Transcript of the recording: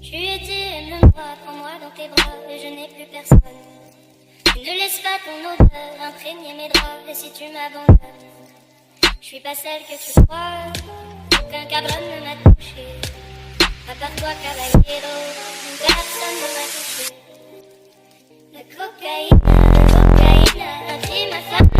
Je lui ai dit, aime-moi, prends-moi dans tes bras, et je n'ai plus personne. Ne laisse pas ton odeur imprégner mes draps, et si tu m'abandonnes, je suis pas celle que tu crois, aucun cabron ne m'a touché. À part toi, caballero, personne ne m'a touché. La cocaïne, un crime à faire.